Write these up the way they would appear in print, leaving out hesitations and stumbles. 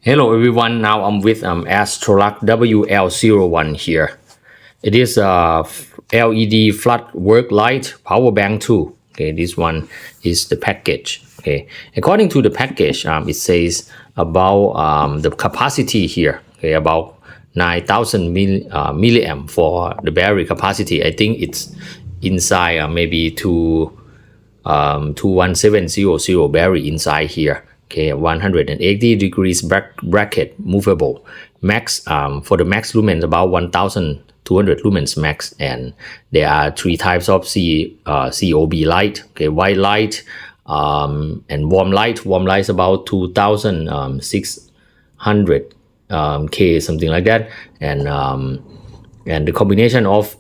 Hello everyone, now I'm with Astrolux WL01 here. It is a LED flood work light power bank too. Okay, this one is the package. Okay, according to the package, it says about the capacity here. Okay, about 9,000 milliamp for the battery capacity. I think it's inside maybe 21700 battery inside here. Okay, 180 degrees bracket movable. Max for the max lumens about 1200 lumens max, and there are three types of COB light. Okay, white light and warm light. Warm light is about 2600 K, something like that, and the combination of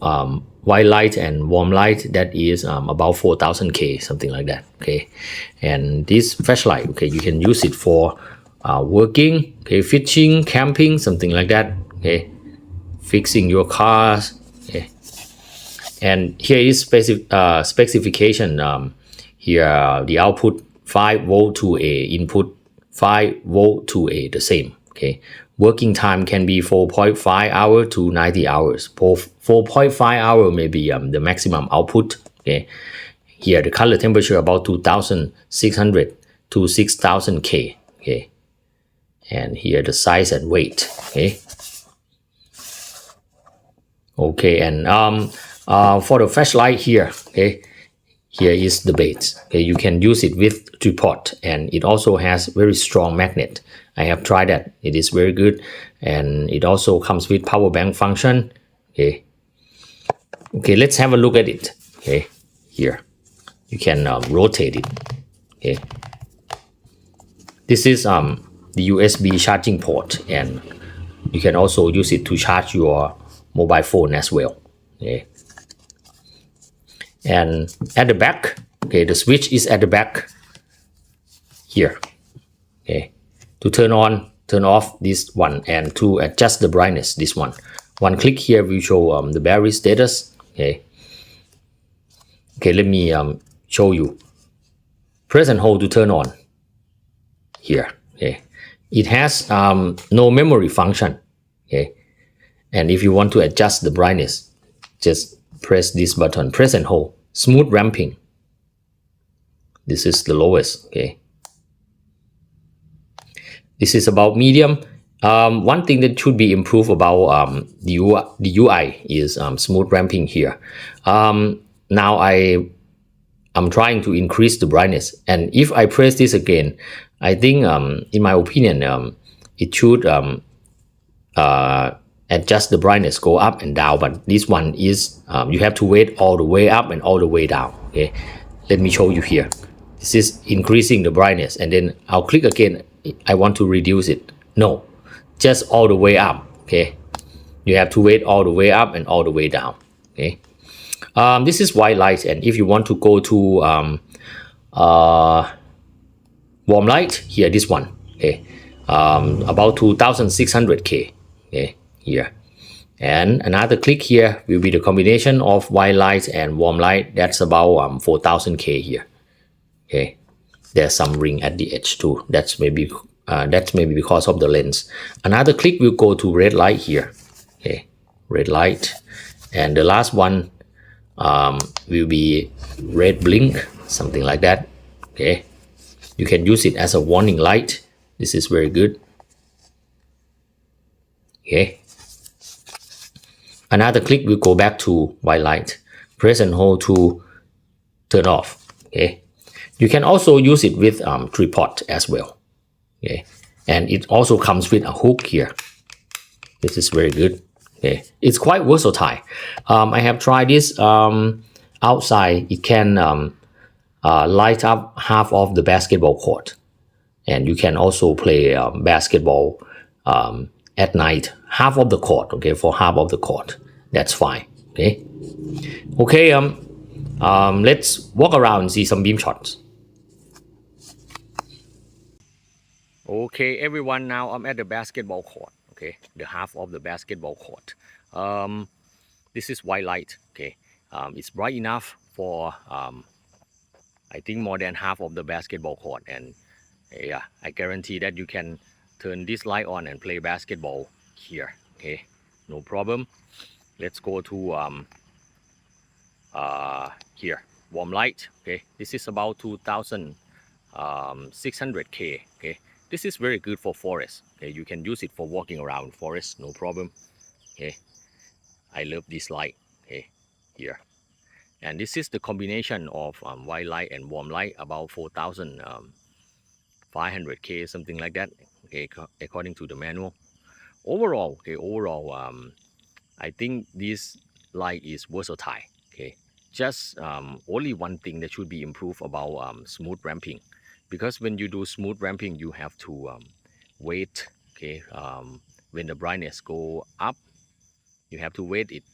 white light and warm light, that is about 4000 K, something like that. Okay, and this flashlight, okay, you can use it for working, okay, fishing, camping, something like that. Okay, fixing your cars. Okay, and here is specification. Here the output 5 volt to A, input 5 volt to A, the same. Okay, working time can be 4.5 hour to 90 hours. 4.5 hour may be the maximum output. Okay, here the color temperature about 2600 to 6000 K. Okay, and here the size and weight. Okay, and for the flashlight here, okay, here is the base. Okay, you can use it with tripod, and it also has very strong magnet. I have tried that. It is very good, and it also comes with power bank function. Okay, let's have a look at it. Okay, here you can rotate it. Okay, this is the USB charging port, and you can also use it to charge your mobile phone as well. Okay, and at the back, okay, the switch is at the back here. Okay, to turn on, turn off this one, and to adjust the brightness, this one. One click here will show the battery status. Okay, let me show you. Press and hold to turn on here. Okay, it has no memory function. Okay, and if you want to adjust the brightness, just press this button, press and hold. Smooth ramping. This is the lowest. Okay, this is about medium. One thing that should be improved about the UI is smooth ramping here. Now I'm trying to increase the brightness, and if I press this again, I think in my opinion it should adjust the brightness, go up and down, but this one is you have to wait all the way up and all the way down. Okay, let me show you here. This is increasing the brightness, and then I'll click again. I want to reduce it. No, just all the way up. Okay, you have to wait all the way up and all the way down. Okay, this is white light, and if you want to go to warm light, here, this one. Okay, about 2600 K. Okay, here, and another click here will be the combination of white light and warm light. That's about 4000 K here. Okay, there's some ring at the edge too. That's maybe because of the lens. Another click will go to red light here. Okay, red light, and the last one will be red blink, something like that. Okay, you can use it as a warning light. This is very good. Okay, another click will go back to white light. Press and hold to turn off. Okay, you can also use it with tripod as well. Okay, and it also comes with a hook here. This is very good. Okay, it's quite versatile. I have tried this outside. It can light up half of the basketball court, and you can also play basketball at night, half of the court. Okay, for half of the court, that's fine. Okay, let's walk around and see some beam shots. Okay, everyone, now I'm at the basketball court. Okay, the half of the basketball court. This is white light. Okay, it's bright enough for I think more than half of the basketball court, and yeah, I guarantee that you can turn this light on and play basketball here. Okay, no problem. Let's go to here, warm light. Okay, this is about 2600K. Okay, this is very good for forest. Okay, you can use it for walking around forest, no problem. Okay, I love this light. Okay, here, and this is the combination of white light and warm light, about 4500K, something like that. Okay, according to the manual. Overall, okay, I think this light is versatile. Okay, just only one thing that should be improved about smooth ramping, because when you do smooth ramping, you have to wait. Okay, when the brightness go up, you have to wait it.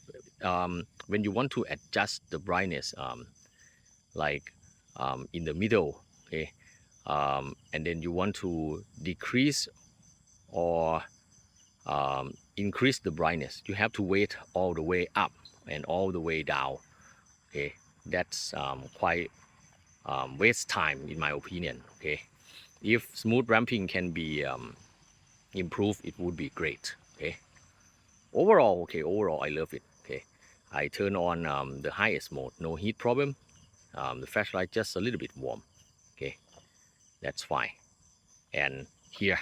When you want to adjust the brightness, like in the middle, okay, and then you want to decrease or increase the brightness, you have to wait all the way up and all the way down. Okay, that's quite waste time in my opinion. Okay, if smooth ramping can be improved, it would be great. Okay, overall I love it. Okay, I turn on the highest mode, no heat problem. The flashlight just a little bit warm. Okay, that's fine. And here,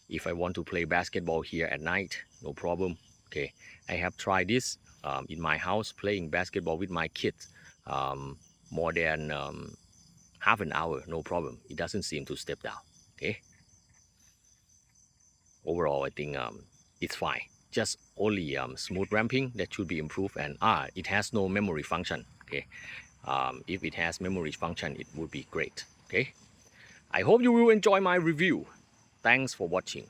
if I want to play basketball here at night, no problem. Okay, I have tried this in my house, playing basketball with my kids more than half an hour, no problem. It doesn't seem to step down. Okay, overall I think it's fine. Just only smooth ramping that should be improved, and it has no memory function. Okay, if it has memory function, it would be great. Okay, I hope you will enjoy my review. Thanks for watching.